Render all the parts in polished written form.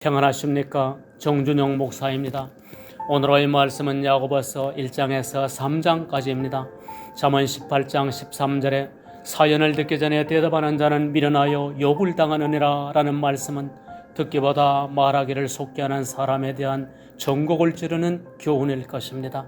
평안하십니까? 정준영 목사입니다. 오늘의 말씀은 야고보서 1장에서 3장까지입니다. 잠언 18장 13절에 사연을 듣기 전에 대답하는 자는 미련하여 욕을 당하느니라 라는 말씀은 듣기보다 말하기를 속게 하는 사람에 대한 정곡을 찌르는 교훈일 것입니다.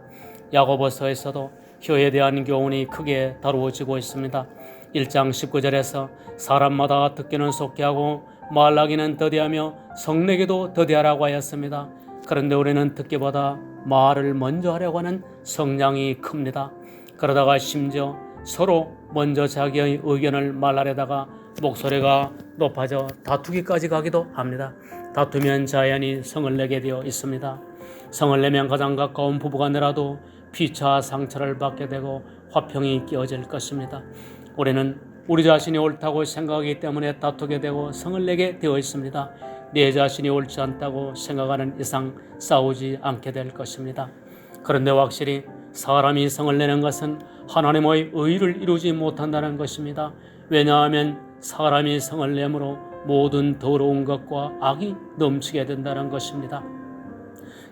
야고보서에서도 혀에 대한 교훈이 크게 다루어지고 있습니다. 1장 19절에서 사람마다 듣기는 속게 하고 말하기는 더디하며 성내기도 더디하라고 하였습니다. 그런데 우리는 듣기보다 말을 먼저 하려고 하는 성향이 큽니다. 그러다가 심지어 서로 먼저 자기의 의견을 말하려다가 목소리가 높아져 다투기까지 가기도 합니다. 다투면 자연히 성을 내게 되어 있습니다. 성을 내면 가장 가까운 부부간이라도 피차 상처를 받게 되고 화평이 끼어질 것입니다. 우리는 우리 자신이 옳다고 생각하기 때문에 다투게 되고 성을 내게 되어 있습니다. 내 자신이 옳지 않다고 생각하는 이상 싸우지 않게 될 것입니다. 그런데 확실히 사람이 성을 내는 것은 하나님의 의를 이루지 못한다는 것입니다. 왜냐하면 사람이 성을 내므로 모든 더러운 것과 악이 넘치게 된다는 것입니다.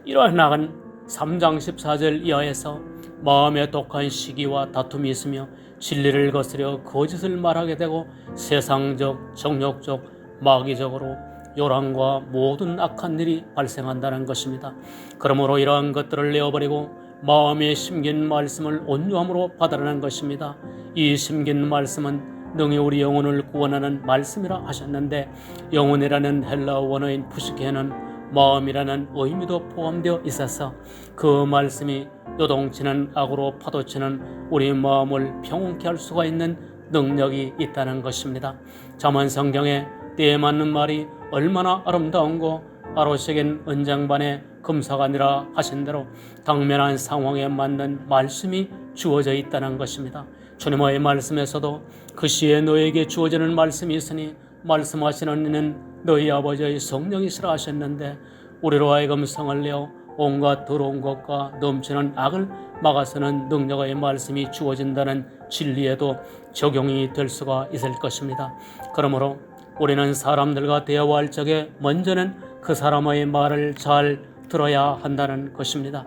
이러한 악은 3장 14절 이하에서 마음에 독한 시기와 다툼이 있으며 진리를 거스려 거짓을 말하게 되고 세상적, 정욕적, 마귀적으로 요란과 모든 악한 일이 발생한다는 것입니다. 그러므로 이러한 것들을 내어버리고 마음에 심긴 말씀을 온유함으로 받아라는 것입니다. 이 심긴 말씀은 능히 우리 영혼을 구원하는 말씀이라 하셨는데, 영혼이라는 헬라어 원어인 푸시케는 마음이라는 의미도 포함되어 있어서 그 말씀이 요동치는 악으로 파도치는 우리 마음을 평온케 할 수가 있는 능력이 있다는 것입니다. 잠언 성경에 때에 맞는 말이 얼마나 아름다운고 아로새긴 은장반에 금사가니라 하신 대로 당면한 상황에 맞는 말씀이 주어져 있다는 것입니다. 주님의 말씀에서도 그 시에 너에게 주어지는 말씀이 있으니 말씀하시는 이는 너희 아버지의 성령이시라 하셨는데, 우리로 하여금 성을 내어 온갖 더러운 것과 넘치는 악을 막아서는 능력의 말씀이 주어진다는 진리에도 적용이 될 수가 있을 것입니다. 그러므로 우리는 사람들과 대화할 적에 먼저는 그 사람의 말을 잘 들어야 한다는 것입니다.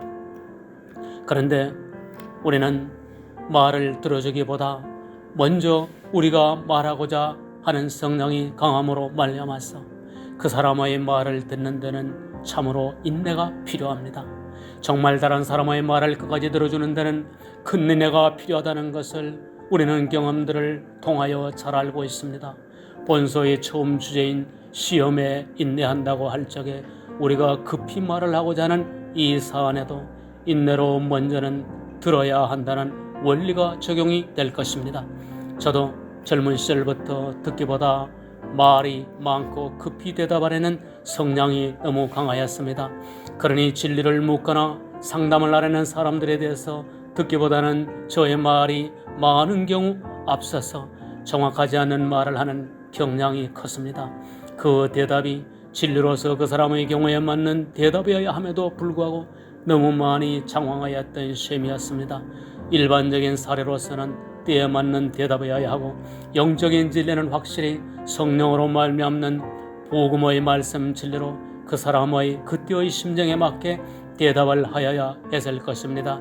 그런데 우리는 말을 들어주기보다 먼저 우리가 말하고자 하는 성향이 강함으로 말미암아서 그 사람의 말을 듣는 데는 참으로 인내가 필요합니다. 정말 다른 사람의 말을 끝까지 들어주는 데는 큰 인내가 필요하다는 것을 우리는 경험들을 통하여 잘 알고 있습니다. 본서의 처음 주제인 시험에 인내한다고 할 적에 우리가 급히 말을 하고자 하는 이 사안에도 인내로 먼저는 들어야 한다는 원리가 적용이 될 것입니다. 저도 젊은 시절부터 듣기보다 말이 많고 급히 대답하려는 성향이 너무 강하였습니다. 그러니 진리를 묻거나 상담을 하려는 사람들에 대해서 듣기보다는 저의 말이 많은 경우 앞서서 정확하지 않은 말을 하는 경향이 컸습니다. 그 대답이 진리로서 그 사람의 경우에 맞는 대답이어야 함에도 불구하고 너무 많이 장황하였던 셈이었습니다. 일반적인 사례로서는 때에 맞는 대답이어야 하고, 영적인 진리는 확실히 성령으로 말미암는 복음의 말씀 진리로 그 사람의 그때의 심정에 맞게 대답을 하여야 했을 것입니다.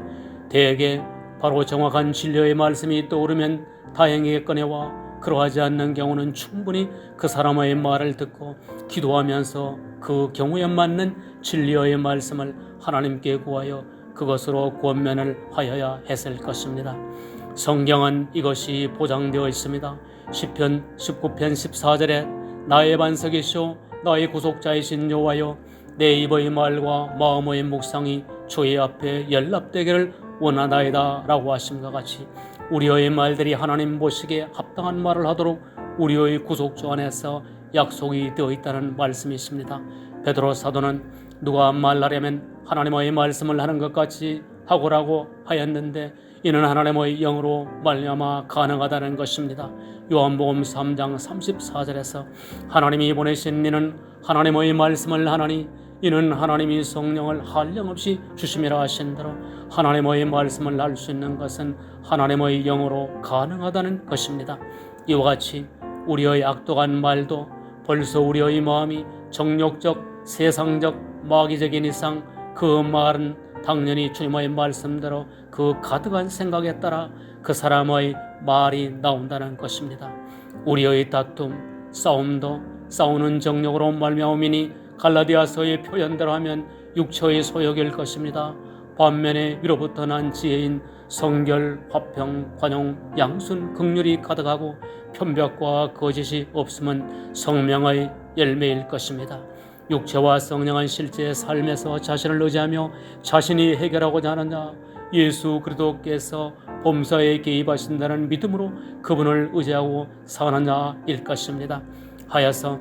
대개 바로 정확한 진리의 말씀이 떠오르면 다행이겠거니와, 그러하지 않는 경우는 충분히 그 사람의 말을 듣고 기도하면서 그 경우에 맞는 진리의 말씀을 하나님께 구하여 그것으로 권면을 하여야 했을 것입니다. 성경은 이것이 보장되어 있습니다. 시편 19편 14절에 나의 반석이시오 나의 구속자이신 여호와여, 내 입의 말과 마음의 묵상이 주의 앞에 연락되기를 원하나이다 라고 하심과 같이 우리의 말들이 하나님 보시기에 합당한 말을 하도록 우리의 구속주 안에서 약속이 되어 있다는 말씀이 있습니다. 베드로 사도는 누가 말하려면 하나님의 말씀을 하는 것 같이 하고라고 하였는데, 이는 하나님의 영으로 말미암아 가능하다는 것입니다. 요한복음 3장 34절에서 하나님이 보내신 이는 하나님의 말씀을 하나니 이는 하나님이 성령을 한량없이 주심이라 하신 대로 하나님의 말씀을 할 수 있는 것은 하나님의 영으로 가능하다는 것입니다. 이와 같이 우리의 악독한 말도 벌써 우리의 마음이 정욕적 세상적 마귀적인 이상 그 말은 당연히 주님의 말씀대로 그 가득한 생각에 따라 그 사람의 말이 나온다는 것입니다. 우리의 다툼, 싸움도 싸우는 정욕으로 말미암으니 갈라디아서의 표현대로 하면 육체의 소욕일 것입니다. 반면에 위로부터 난 지혜인 성결, 화평, 관용, 양순, 긍휼이 가득하고 편벽과 거짓이 없음은 성령의 열매일 것입니다. 육체와 성령은 실제 삶에서 자신을 의지하며 자신이 해결하고자 하는 자, 예수 그리스도께서 범사에 개입하신다는 믿음으로 그분을 의지하고 사는 자일 것입니다. 하여서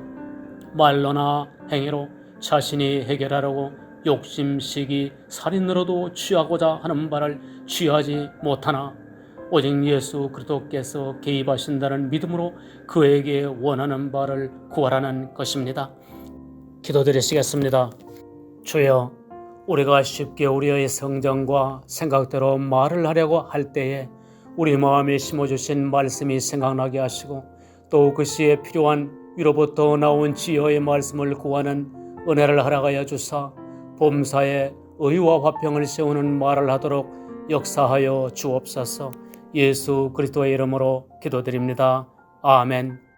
말로나 행위로 자신이 해결하려고 욕심, 시기, 살인으로도 취하고자 하는 바를 취하지 못하나 오직 예수 그리스도께서 개입하신다는 믿음으로 그에게 원하는 바를 구하라는 것입니다. 기도드리시겠습니다. 주여, 우리가 쉽게 우리의 성정과 생각대로 말을 하려고 할 때에 우리 마음에 심어주신 말씀이 생각나게 하시고 또 그 시에 필요한 위로부터 나온 지혜의 말씀을 구하는 은혜를 허락하여 주사 범사에 의와 화평을 세우는 말을 하도록 역사하여 주옵소서. 예수 그리스도의 이름으로 기도드립니다. 아멘.